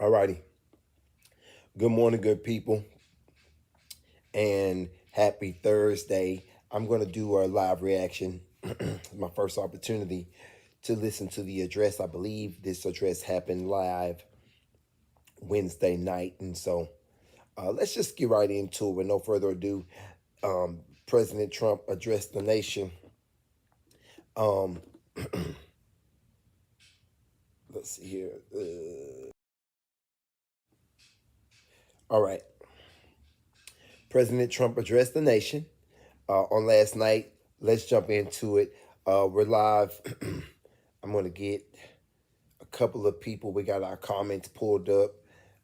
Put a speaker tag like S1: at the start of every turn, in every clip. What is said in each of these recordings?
S1: Alrighty. Good morning, good people, and happy Thursday. I'm going to do a live reaction. My first opportunity to listen to the address. I believe this address happened live Wednesday night. And so let's just get right into it with no further ado. President Trump addressed the nation. Um, let's see here. All right. President Trump addressed the nation on last night. Let's jump into it. We're live. I'm going to get a couple of people. We got our comments pulled up.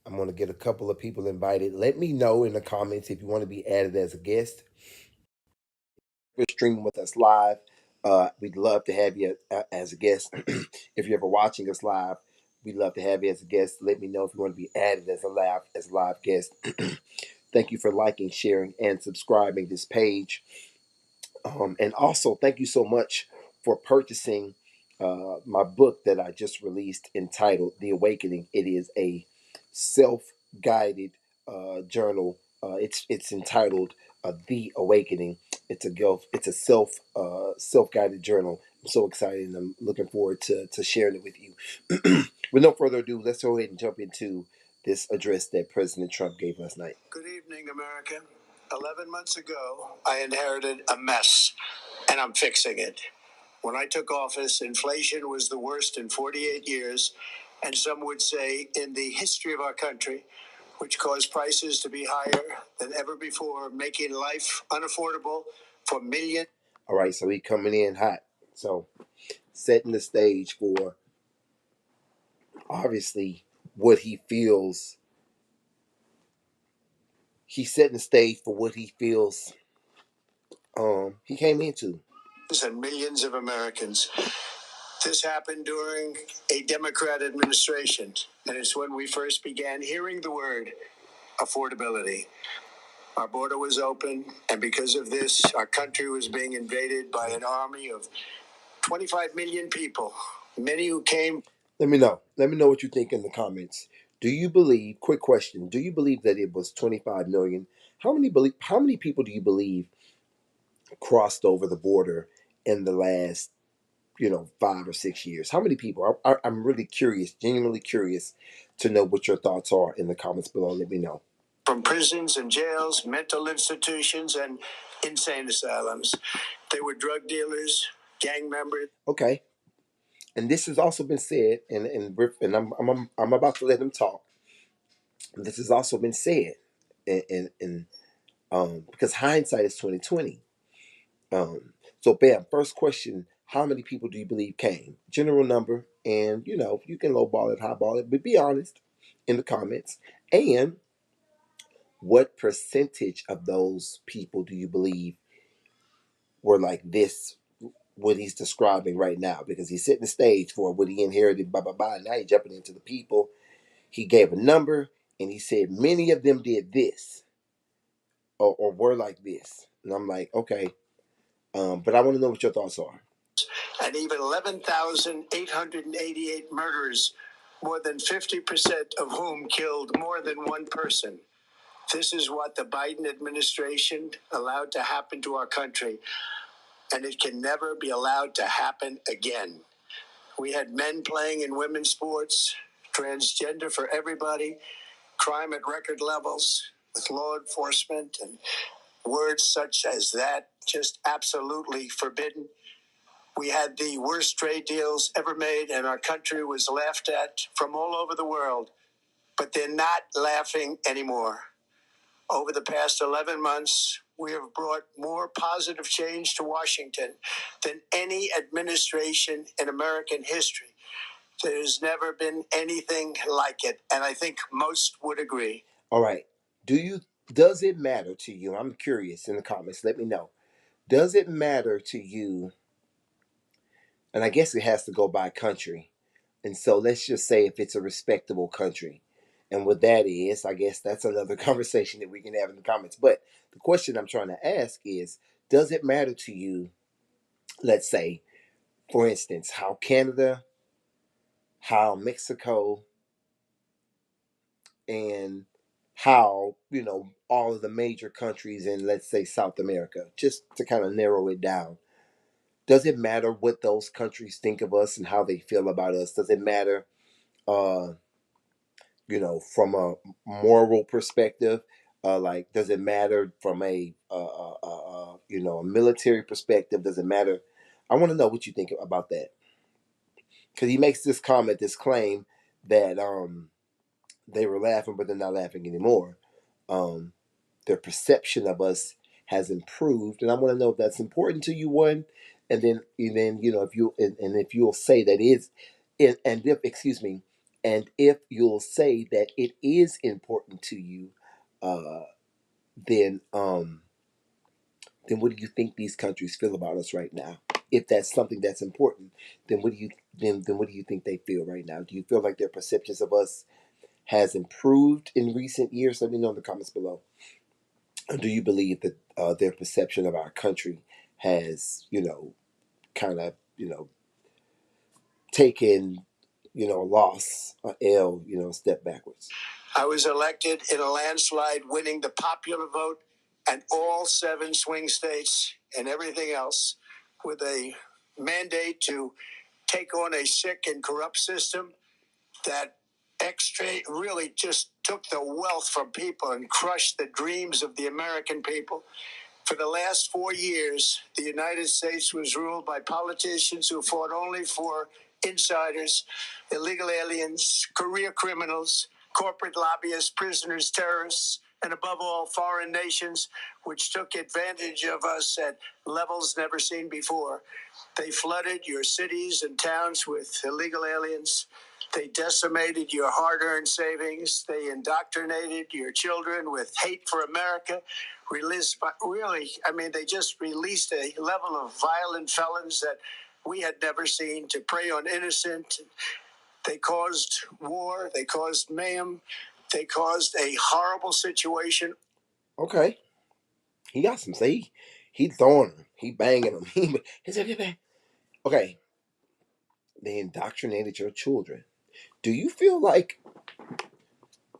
S1: I'm going to get a couple of people invited. Let me know in the comments if you want to be added as a guest. You're streaming with us live. We'd love to have you as a guest. If you're ever watching us live, we'd love to have you as a guest. Let me know if you want to be added as a live guest. Thank you for liking, sharing, and subscribing this page. And also, thank you so much for purchasing my book that I just released entitled The Awakening. It is a self-guided journal. It's entitled The Awakening. It's a self-guided journal. I'm so excited and I'm looking forward to sharing it with you. With no further ado, let's go ahead and jump into this address that President Trump gave last night. Good evening, America. 11 months ago, I inherited a mess, and I'm fixing it. When I took office, inflation was the worst in 48 years, and some would say in the history of our country, which caused prices to be higher than ever before, making life unaffordable for millions. All right, so he coming in hot. So setting the stage for obviously what he feels. He's setting the stage for what he feels he came into. And millions of Americans. This happened during a Democrat administration, and it's when we first began hearing the word affordability. Our border was open, and because of this, our country was being invaded by an army of 25 million people, many who came. Let me know. Let me know what you think in the comments. Do you believe, quick question, do you believe that it was 25 million? How many people do you believe crossed over the border in the last 5 or 6 years? How many people? I'm really curious, genuinely curious to know what your thoughts are in the comments below. Let me know. From prisons and jails, mental institutions, and insane asylums. They were drug dealers, gang members. Okay. And this has also been said, and I'm about to let him talk. This has also been said, because hindsight is 2020. So bam, first question, how many people do you believe came? General number, and you can lowball it, highball it, but be honest in the comments. And what percentage of those people do you believe were like this, what he's describing right now? Because he's setting the stage for what he inherited, blah, blah, blah. And now he's jumping into the people. He gave a number and he said many of them did this or were like this. And I'm like, okay. But I want to know what your thoughts are. And even 11,888 murderers, more than 50% of whom killed more than one person. This is what the Biden administration allowed to happen to our country, and it can never be allowed to happen again. We had men playing in women's sports, transgender for everybody, crime at record levels with law enforcement, and words such as that just absolutely forbidden. We had the worst trade deals ever made, and our country was laughed at from all over the world. But they're not laughing anymore. Over the past 11 months, we have brought more positive change to Washington than any administration in American history. There's never been anything like it, and I think most would agree. All right. Does it matter to you? I'm curious in the comments. Let me know. Does it matter to you? And I guess it has to go by country. And so let's just say if it's a respectable country. And what that is, I guess that's another conversation that we can have in the comments. But the question I'm trying to ask is, does it matter to you, let's say, for instance, how Canada, how Mexico, and how, all of the major countries in, let's say, South America, just to kind of narrow it down, does it matter what those countries think of us and how they feel about us? Does it matter, uh, from a moral perspective? Like, does it matter from a military perspective? Does it matter? I want to know what you think about that, because he makes this comment, this claim that they were laughing, but they're not laughing anymore. Um, their perception of us has improved, and I want to know if that's important to you. One, and then if you and if you'll say that is, and if excuse me, and if you'll say that it is important to you, uh, then then what do you think these countries feel about us right now? If that's something that's important, then what do you think they feel right now? Do you feel like their perceptions of us has improved in recent years? Let me know in the comments below. Or do you believe that their perception of our country has, kind of, taken, a loss, a L, a step backwards? I was elected in a landslide, winning the popular vote and all 7 swing states and everything else, with a mandate to take on a sick and corrupt system that really just took the wealth from people and crushed the dreams of the American people. For the last 4 years, the United States was ruled by politicians who fought only for insiders, illegal aliens, career criminals, corporate lobbyists, prisoners, terrorists, and above all, foreign nations, which took advantage of us at levels never seen before. They flooded your cities and towns with illegal aliens. They decimated your hard earned savings. They indoctrinated your children with hate for America. They just released a level of violent felons that we had never seen to prey on innocent. They caused war. They caused mayhem. They caused a horrible situation. Okay. He got some, say, he throwing them. He banging them. Okay. They indoctrinated your children. Do you feel like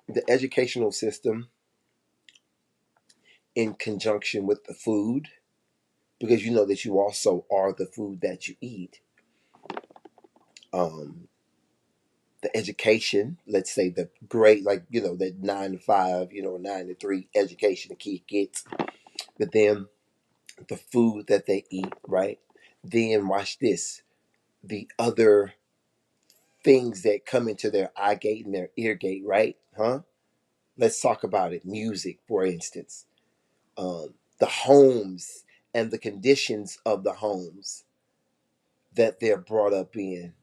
S1: the educational system, in conjunction with the food, because you know that you also are the food that you eat, um, the education, let's say the grade, like, that 9 to 5, 9 to 3 education the kid gets, but then the food that they eat, right? Then watch this, the other things that come into their eye gate and their ear gate, right? Huh? Let's talk about it. Music, for instance. The homes and the conditions of the homes that they're brought up in.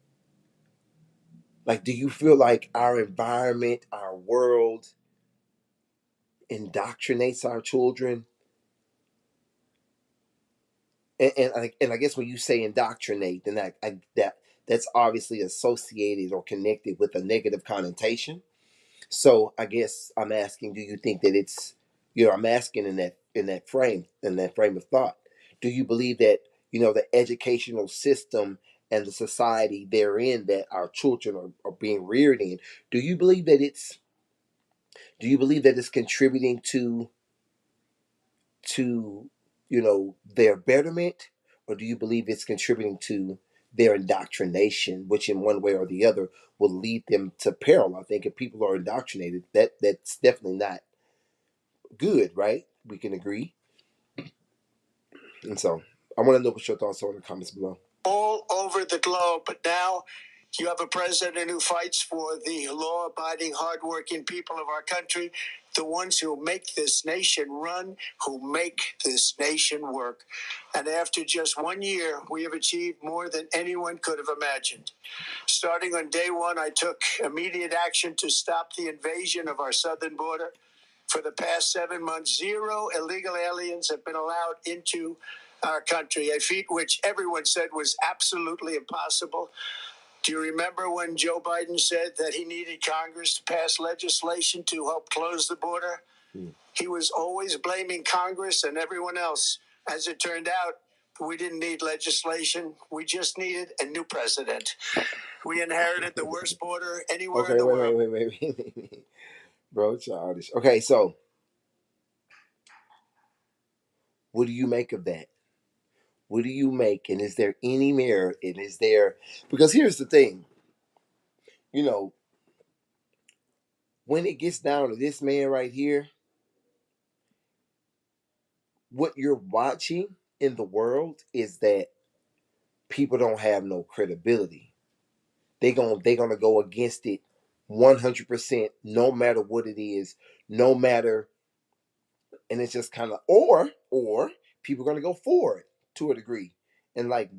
S1: Like, do you feel like our environment, our world indoctrinates our children? And I guess when you say indoctrinate, then that's obviously associated or connected with a negative connotation. So I guess I'm asking, do you think that it's, I'm asking in that frame of thought, do you believe that, the educational system and the society therein that our children are being reared in, do you believe that it's contributing to their betterment, or do you believe it's contributing to their indoctrination, which in one way or the other will lead them to peril? I think if people are indoctrinated, that's definitely not good, right? We can agree. And so I want to know what your thoughts are in the comments below. All over the globe, but now you have a president who fights for the law-abiding, hardworking people of our country, the ones who make this nation run, who make this nation work. And after just 1 year, we have achieved more than anyone could have imagined. Starting on day one, I took immediate action to stop the invasion of our southern border. For the past 7 months, 0 illegal aliens have been allowed into our country, a feat which everyone said was absolutely impossible. Do you remember when Joe Biden said that he needed Congress to pass legislation to help close the border? He was always blaming Congress and everyone else. As it turned out, we didn't need legislation. We just needed a new president. We inherited the worst border anywhere in the world. Wait. Bro, childish. Okay, so what do you make of that? What do you make? And is there any merit? And is there, because here's the thing, you know, when it gets down to this man right here, what you're watching in the world is that people don't have no credibility. They're gonna go against it 100%, no matter what it is, no matter, and it's just kind of, or people are gonna go for it to a degree, and like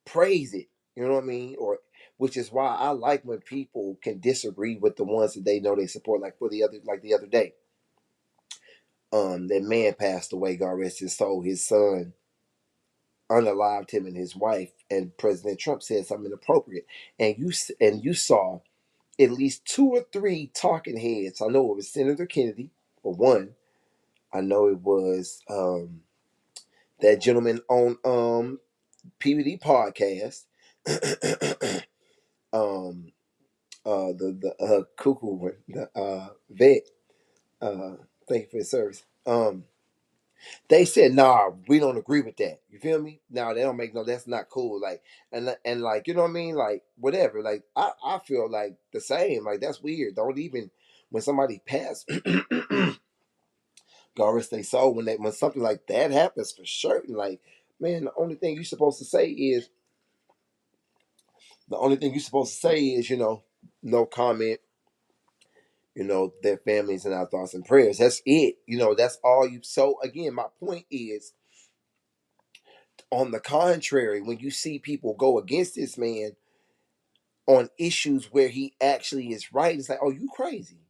S1: praise it. You know what I mean? Or which is why I like when people can disagree with the ones that they know they support. Like for the other day, that man passed away. God rest his soul. His son unalived him and his wife, and President Trump said something inappropriate, and you saw at least two or three talking heads. I know it was Senator Kennedy for one. I know it was that gentleman on PBD podcast. um, the cuckoo one, the vet. Thank you for your service. They said, "Nah, we don't agree with that." You feel me? Nah, they don't make no. That's not cool. Like and like you know what I mean? Like whatever. Like I feel like the same. Like that's weird. Don't even when somebody pass. God rest their soul. When something like that happens for certain, like man, the only thing you're supposed to say is no comment. Their families and our thoughts and prayers. That's it. That's all you. So again, my point is, on the contrary, when you see people go against this man on issues where he actually is right, it's like, oh, you crazy.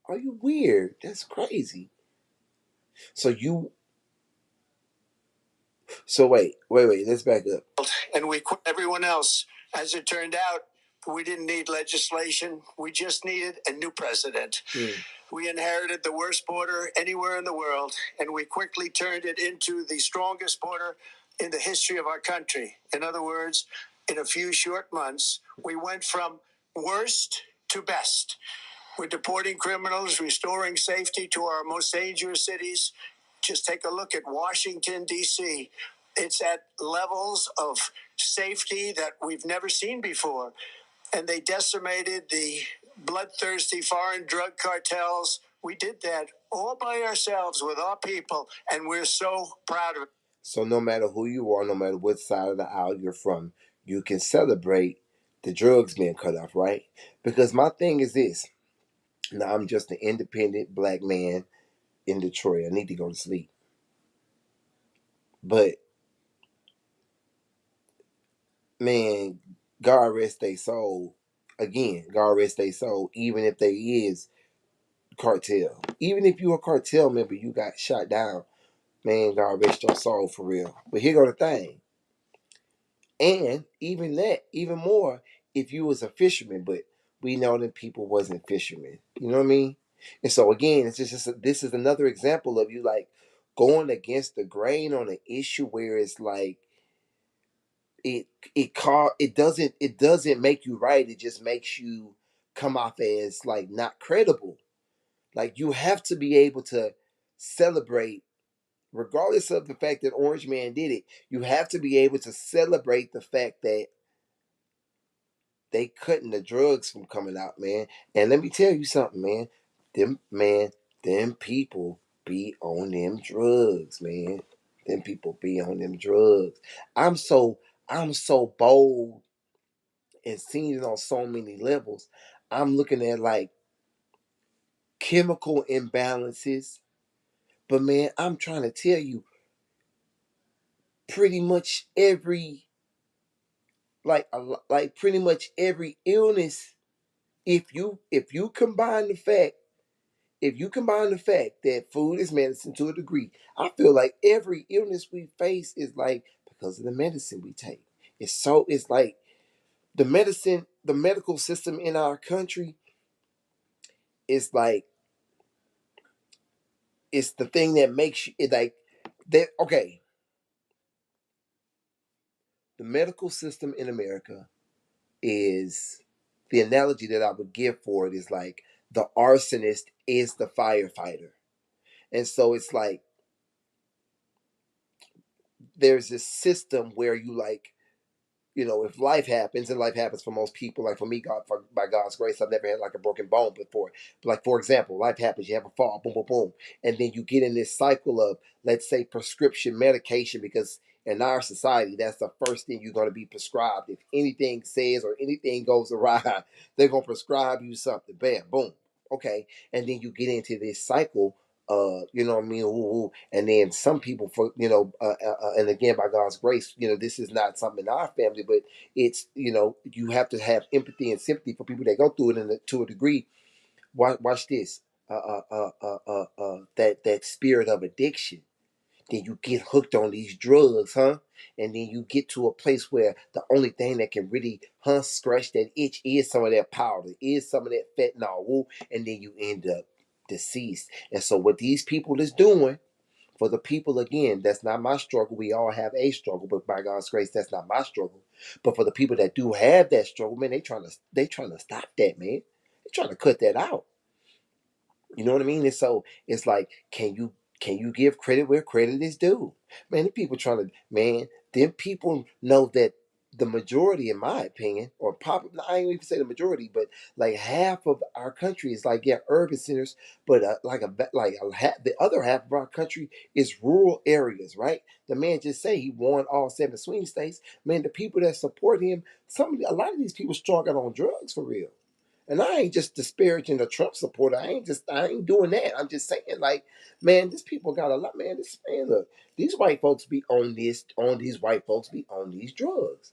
S1: Are you weird? That's crazy. So you. So wait. Let's back up.
S2: And everyone else. As it turned out, we didn't need legislation. We just needed a new president. We inherited the worst border anywhere in the world, and we quickly turned it into the strongest border in the history of our country. In other words, in a few short months, we went from worst to best. We're deporting criminals, restoring safety to our most dangerous cities. Just take a look at Washington, D.C. It's at levels of safety that we've never seen before. And they decimated the bloodthirsty foreign drug cartels. We did that all by ourselves with our people, and we're so proud of it. So no matter who you are, no matter what side of the aisle you're from, you can celebrate the drugs being cut off, right? Because my thing is this. Now I'm just an independent black man in Detroit. I need to go to sleep. But man, God rest their soul. Again, God rest their soul. Even if they is cartel, even if you a cartel member, you got shot down. Man, God rest your soul for real. But here go the thing. And even that, even more, if you was a fisherman, but we know that people wasn't fishermen. You know what I mean? And so again, it's just this is another example of you like going against the grain on an issue where it's like it it doesn't make you right. It just makes you come off as like not credible. Like you have to be able to celebrate, regardless of the fact that Orange Man did it. You have to be able to celebrate the fact that they cutting the drugs from coming out, man. And let me tell you something, man. Them people be on them drugs, man. Them people be on them drugs. I'm so I'm so bold and seeing it on so many levels. I'm looking at like chemical imbalances. But man, I'm trying to tell you, pretty much every like pretty much every illness, if you combine the fact that food is medicine to a degree, I feel like every illness we face is like because of the medicine we take. It's like the medical system in our country is like it's the thing that makes you it like that. Okay, the medical system in America is the analogy that I would give for it is like
S1: the arsonist is the firefighter. And so it's like there's this system where you like, you know, if life happens, and life happens for most people, like for me, by God's grace, I've never had like a broken bone before. But like, for example, life happens, you have a fall, boom, boom, boom. And then you get in this cycle of, let's say, prescription medication, because in our society, that's the first thing you're going to be prescribed. If anything says or anything goes awry, they're going to prescribe you something. Bam, boom. Okay. And then you get into this cycle, you know what I mean? Ooh, ooh. And then some people, for and again, by God's grace, you know, this is not something in our family, but it's, you know, you have to have empathy and sympathy for people that go through it to a degree. Watch this. That spirit of addiction. Then you get hooked on these drugs, huh? And then you get to a place where the only thing that can really, scratch that itch is some of that powder, is some of that fentanyl, woo, and then you end up deceased. And so what these people is doing, for the people, again, that's not my struggle. We all have a struggle, but by God's grace, that's not my struggle. But for the people that do have that struggle, man, they trying to stop that, man. They trying to cut that out. You know what I mean? And so it's like, can you give credit where credit is due? Man, the people trying to, man, them people know that the majority, in my opinion, or probably, I ain't even say the majority, but like half of our country is like, yeah, urban centers, but the other half of our country is rural areas, right? The man just say he won all 7 swing states. Man, the people that support him, a lot of these people struggle on drugs for real. And I ain't just disparaging the Trump supporter. I ain't doing that. I'm just saying, like, man, these people got a lot, man. This man, look, these white folks be on these white folks be on these drugs.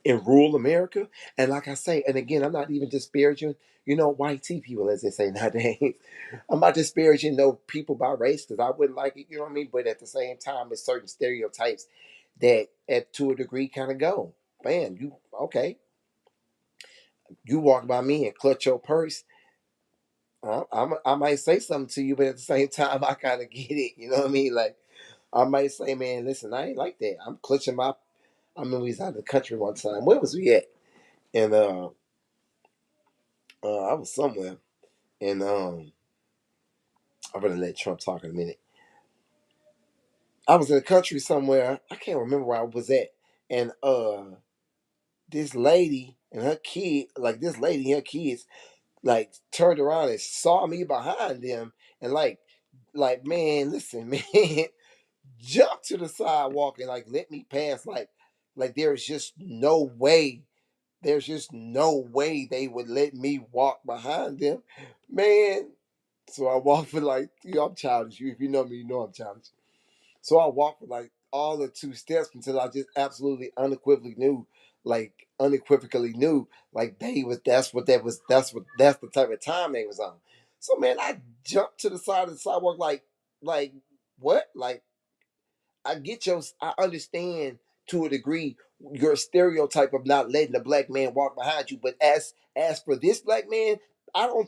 S1: In rural America. And like I say, and again, I'm not even disparaging, white tea people, as they say nowadays. I'm not disparaging no people by race, because I wouldn't like it, you know what I mean? But at the same time, it's certain stereotypes that, to a degree, kind of go, man, okay, you walk by me and clutch your purse. I might say something to you, but at the same time, I kind of get it. You know what I mean? Like, I might say, man, listen, I ain't like that. I'm clutching my. I remember we was out of the country one time. Where was we at? And I was somewhere, and I'm gonna let Trump talk in a minute. I was in the country somewhere. I can't remember where I was at, and this lady and her kid, like this lady and her kids, like turned around and saw me behind them, and like man, listen, man, jumped to the sidewalk and like let me pass, like there's just no way they would let me walk behind them, man. So I walked for like, I'm childish. If you know me, you know I'm childish. So I walked for like all the 2 steps until I just absolutely unequivocally knew, like that's the type of time they was on. So man, I jumped to the side of the sidewalk like what? Like, I understand to a degree your stereotype of not letting a black man walk behind you, but as for this black man, I'm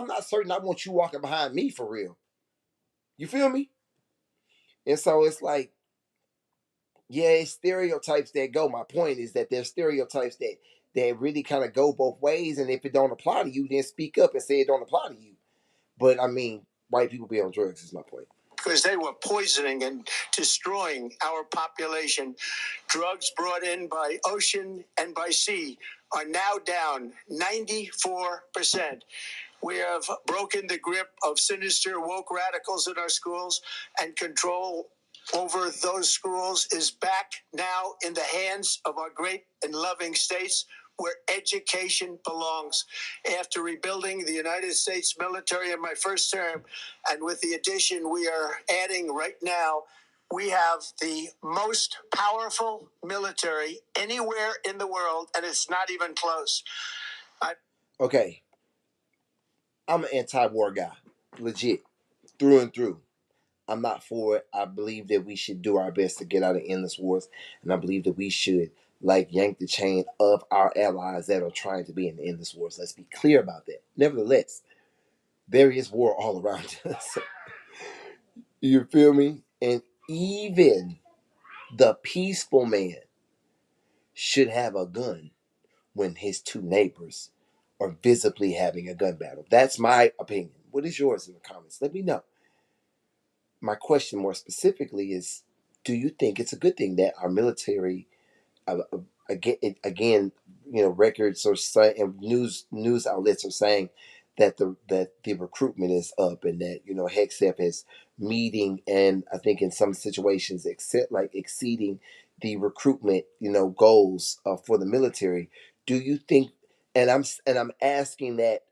S1: not certain I want you walking behind me for real. You feel me? And so it's like, yeah, it's stereotypes that go. My point is that there's stereotypes that really kind of go both ways, and if it don't apply to you, then speak up and say it don't apply to you. But I mean, white people be on drugs is my point.
S2: Because they were poisoning and destroying our population. Drugs brought in by ocean and by sea are now down 94%. We have broken the grip of sinister woke radicals in our schools, and control over those schools is back now in the hands of our great and loving states, where education belongs. After rebuilding the United States military in my first term, and with the addition we are adding right now, we have the most powerful military anywhere in the world, and it's not even close.
S1: Okay, I'm an anti-war guy, legit, through and through. I'm not for it. I believe that we should do our best to get out of endless wars, and I believe that we should like yank the chain of our allies that are trying to be in endless wars. Let's be clear about that. Nevertheless, there is war all around us. You feel me? And even the peaceful man should have a gun when his two neighbors are visibly having a gun battle. That's my opinion. What is yours in the comments? Let me know. My question more specifically is, do you think it's a good thing that our military, again, records are saying, and news outlets are saying that the recruitment is up, and that HEXF is meeting, and I think in some situations exceeding the recruitment goals for the military. Do you think? And I'm asking that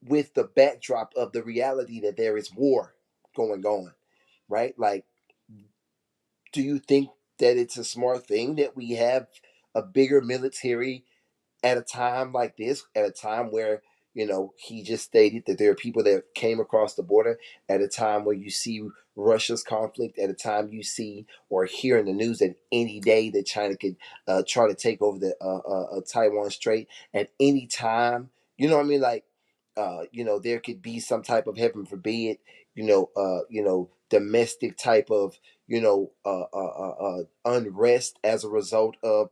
S1: with the backdrop of the reality that there is war going on, right? Like, do you think that it's a smart thing that we have a bigger military at a time like this, at a time where he just stated that there are people that came across the border, at a time where you see Russia's conflict, at a time you see or hear in the news that any day that China could try to take over the Taiwan Strait at any time. You know what I mean? Like, there could be some type of, heaven forbid, domestic type of unrest as a result of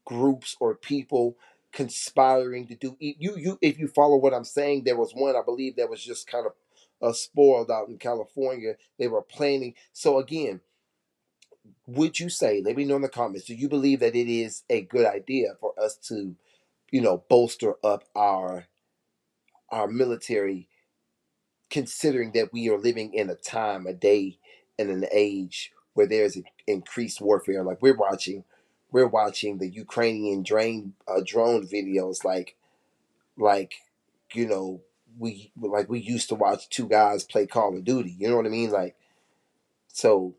S1: groups or people conspiring to do you if you follow what I'm saying. There was one, I believe, that was just kind of spoiled out in California. They were planning. So again, would you say, let me know in the comments, do you believe that it is a good idea for us to bolster up our military, considering that we are living in a time, a day, and an age where there's increased warfare? Like, we're watching the Ukrainian drone videos, like you know we used to watch two guys play Call of Duty. You know what I mean? Like, so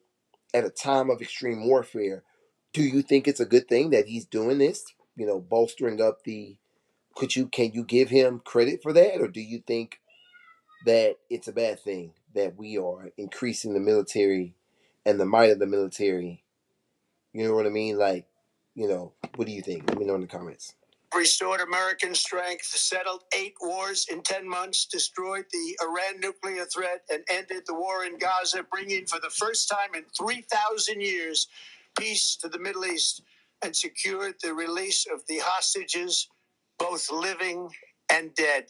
S1: at a time of extreme warfare, do you think it's a good thing that he's doing this? Bolstering up the. Can you give him credit for that, or do you think that it's a bad thing that we are increasing the military and the might of the military? You know what I mean? Like, what do you think? Let me know in the comments.
S2: Restored American strength, settled 8 wars in 10 months, destroyed the Iran nuclear threat, and ended the war in Gaza, bringing for the first time in 3,000 years peace to the Middle East, and secured the release of the hostages, both living and dead.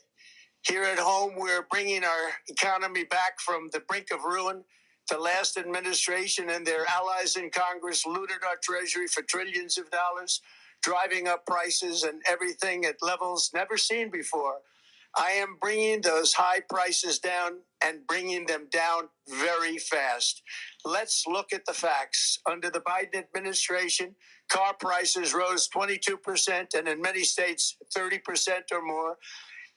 S2: Here at home, we're bringing our economy back from the brink of ruin. The last administration and their allies in Congress looted our treasury for trillions of dollars, driving up prices and everything at levels never seen before. I am bringing those high prices down, and bringing them down very fast. Let's look at the facts. Under the Biden administration, car prices rose 22%, and in many states, 30% or more.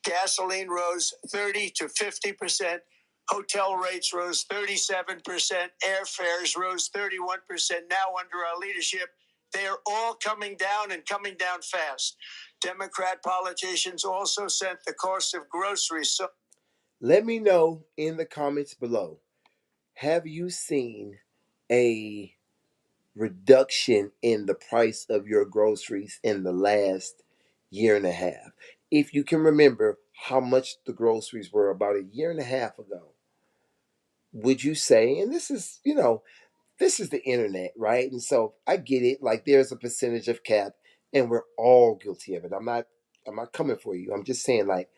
S2: Gasoline rose 30 to 50%. Hotel rates rose 37%. Airfares rose 31%. Now, under our leadership, they are all coming down, and coming down fast. Democrat politicians also sent the cost of groceries. So,
S1: let me know in the comments below. Have you seen a reduction in the price of your groceries in the last year and a half? If you can remember how much the groceries were about a year and a half ago, would you say, and this is the internet, right? And so I get it, like, there's a percentage of cap, and we're all guilty of it. I'm not coming for you. I'm just saying, like,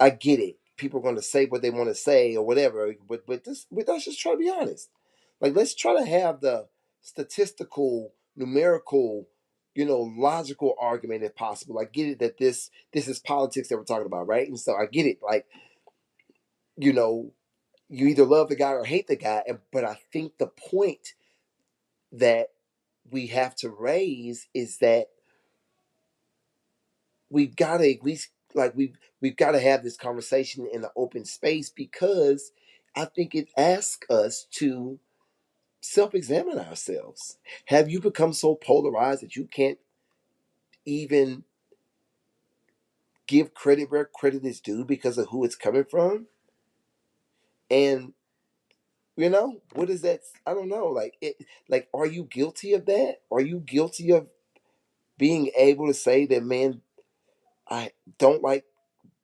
S1: I get it. People are going to say what they want to say or whatever, but let's just try to be honest. Like, let's try to have the statistical, numerical, logical argument if possible. I get it that this is politics that we're talking about, right? And so I get it. Like, you know, you either love the guy or hate the guy, but I think the point that we have to raise is that we've got to at least, like, we've got to have this conversation in the open space, because I think it asks us to self-examine ourselves. Have you become so polarized that you can't even give credit where credit is due because of who it's coming from? And what is that? I don't know. Like, are you guilty of that? Are you guilty of being able to say that, man, I don't like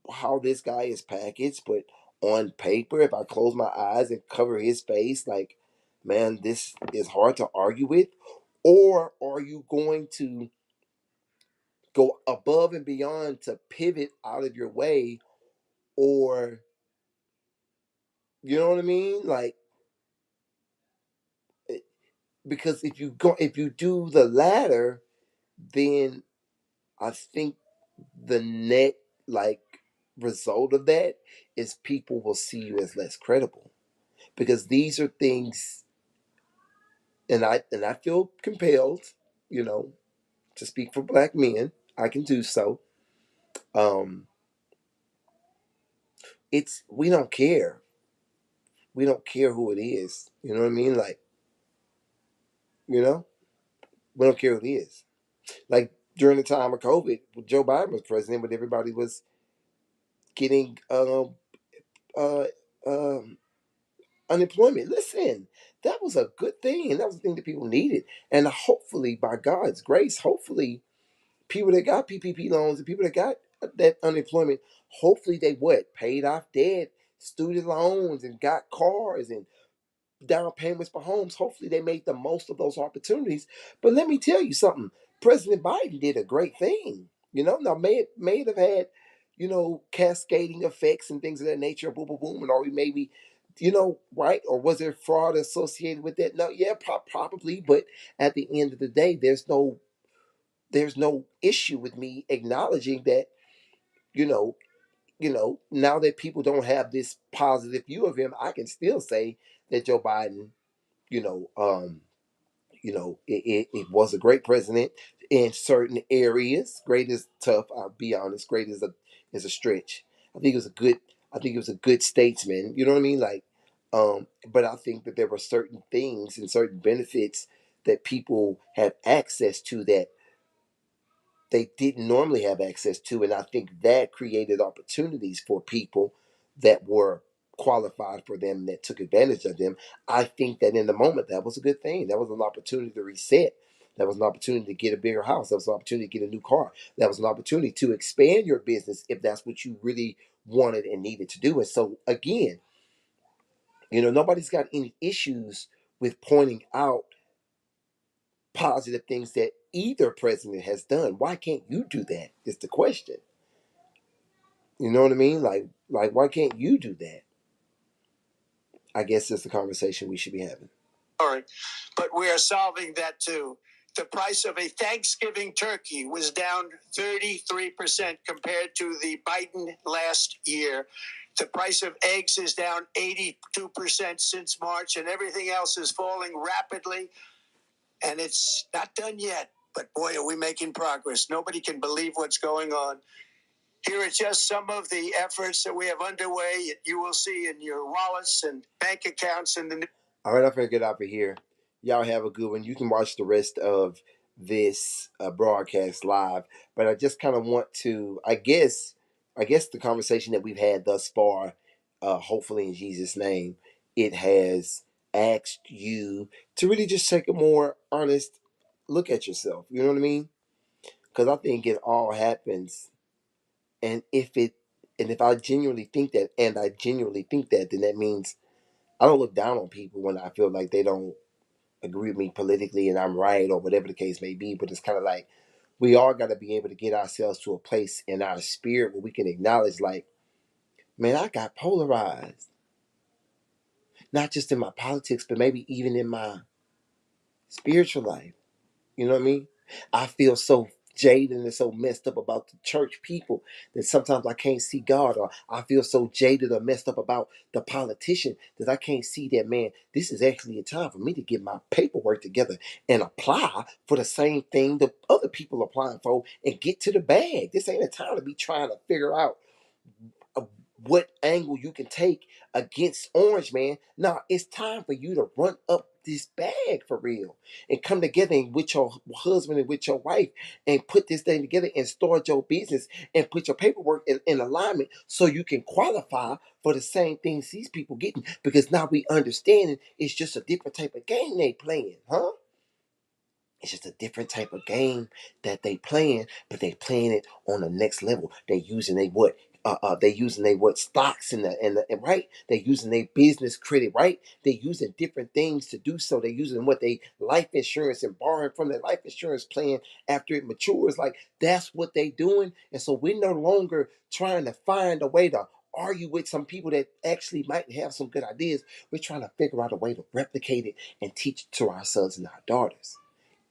S1: how this guy is packaged, but on paper, if I close my eyes and cover his face, like, man, this is hard to argue with? Or are you going to go above and beyond to pivot out of your way, or you know what I mean? Like, because if you do the latter, then I think the net, like, result of that is people will see you as less credible, because these are things, and I feel compelled, you know, to speak for black men. I can do so. Um, it's we don't care. We don't care who it is. You know what I mean? Like, you know, we don't care who it is. Like during the time of COVID, Joe Biden was president, but everybody was getting uh, um, unemployment. Listen, that was a good thing, and that was the thing that people needed. And hopefully, by God's grace, hopefully, people that got PPP loans and people that got that unemployment, hopefully they what paid off debt, student loans, and got cars and down payments for homes. Hopefully they made the most of those opportunities. But let me tell you something. President Biden did a great thing. You know, now may it have had, you know, cascading effects and things of that nature, boom, boom, boom, and or we maybe, you know, right? Or was there fraud associated with that? No, yeah, probably. But at the end of the day, there's no issue with me acknowledging that, you know, now that people don't have this positive view of him, I can still say that Joe Biden, you know, it was a great president in certain areas. Great is tough. I'll be honest. Great is a stretch. I think it was a good. I think it was a good statesman. You know what I mean? Like, but I think that there were certain things and certain benefits that people have access to that they didn't normally have access to. And I think that created opportunities for people that were qualified for them, that took advantage of them. I think that in the moment, that was a good thing. That was an opportunity to reset. That was an opportunity to get a bigger house. That was an opportunity to get a new car. That was an opportunity to expand your business if that's what you really wanted and needed to do. And so, again, nobody's got any issues with pointing out positive things that either president has done. Why can't you do that? Is the question. You know what I mean? Like why can't you do that? I guess that's the conversation we should be having.
S2: All right, but we are solving that too. The price of a Thanksgiving turkey was down 33% compared to the Biden last year. The price of eggs is down 82% since March, and everything else is falling rapidly. And it's not done yet, but boy, are we making progress. Nobody can believe what's going on. Here are just some of the efforts that we have underway. You will see in your wallets and bank accounts in the.
S1: All right, I'm gonna get out of here. Y'all have a good one. You can watch the rest of this broadcast live, but I just kind of want to, I guess the conversation that we've had thus far, hopefully in Jesus' name, it has asked you to really just take a more honest look at yourself. You know what I mean? Because I think it all happens, and if I genuinely think that, then that means I don't look down on people when I feel like they don't agree with me politically and I'm right or whatever the case may be. But it's kind of like we all got to be able to get ourselves to a place in our spirit where we can acknowledge, like, man, I got polarized, not just in my politics, but maybe even in my spiritual life. You know what I mean? I feel so jaded and so messed up about the church people that sometimes I can't see God, or I feel so jaded or messed up about the politician that I can't see that, man, this is actually a time for me to get my paperwork together and apply for the same thing the other people are applying for and get to the bag. This ain't a time to be trying to figure out uh, what angle you can take against Orange Man. Now it's time for you to run up this bag for real and come together and with your husband and with your wife and put this thing together and start your business and put your paperwork in alignment so you can qualify for the same things these people getting, because now we understand it's just a different type of game they playing, huh? It's just a different type of game that they playing, but they playing it on the next level. They using they what? They using they what stocks and right. They using their business credit, right? They using different things to do so. They using what they life insurance and borrowing from their life insurance plan after it matures. Like that's what they doing. And so we're no longer trying to find a way to argue with some people that actually might have some good ideas. We're trying to figure out a way to replicate it and teach it to our sons and our daughters.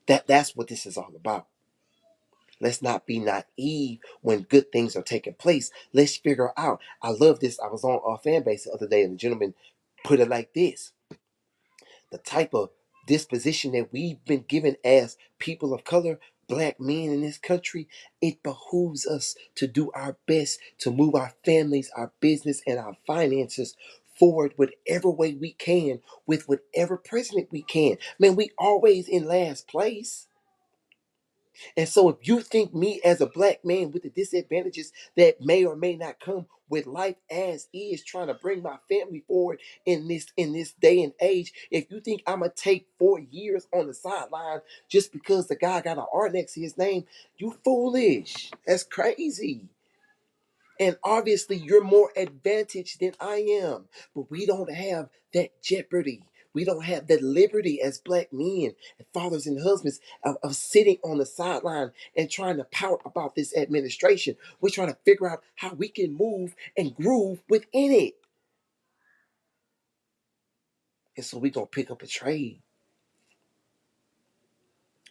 S1: That's what this is all about. Let's not be naive when good things are taking place. Let's figure out. I love this. I was on our fan base the other day, and the gentleman put it like this: the type of disposition that we've been given as people of color, black men in this country, it behooves us to do our best to move our families, our business, and our finances forward whatever way we can with whatever president we can. Man, we always in last place. And so if you think me as a black man with the disadvantages that may or may not come with life as is, trying to bring my family forward in this day and age, if you think I'm gonna take 4 years on the sideline just because the guy got an R next to his name, you foolish. That's crazy. And obviously, you're more advantaged than I am. But we don't have that jeopardy. We don't have that liberty as black men and fathers and husbands of sitting on the sideline and trying to pout about this administration. We're trying to figure out how we can move and groove within it. And so we're going to pick up a trade.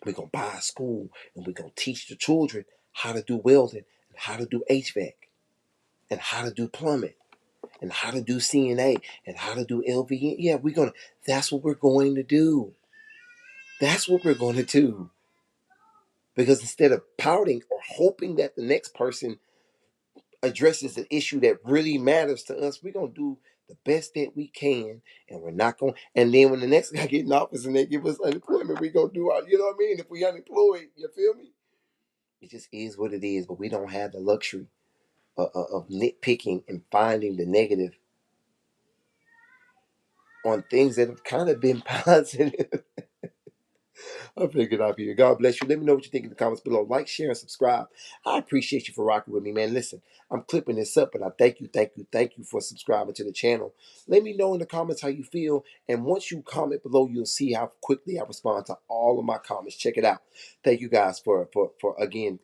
S1: We're going to buy a school and we're going to teach the children how to do welding and how to do HVAC and how to do plumbing and how to do CNA and how to do LVN. Yeah, that's what we're going to do. That's what we're going to do. Because instead of pouting or hoping that the next person addresses an issue that really matters to us, we're going to do the best that we can. And we're not going, and then when the next guy get in office and they give us unemployment, we're going to do our, you know what I mean? If we unemployed, you feel me? It just is what it is, but we don't have the luxury of nitpicking and finding the negative on things that have kind of been positive. I'm picking up here. God bless you. Let me know what you think in the comments below. Like, share, and subscribe. I appreciate you for rocking with me, man. Listen, I'm clipping this up, but I thank you for subscribing to the channel. Let me know in the comments how you feel. And once you comment below, you'll see how quickly I respond to all of my comments. Check it out. Thank you guys for again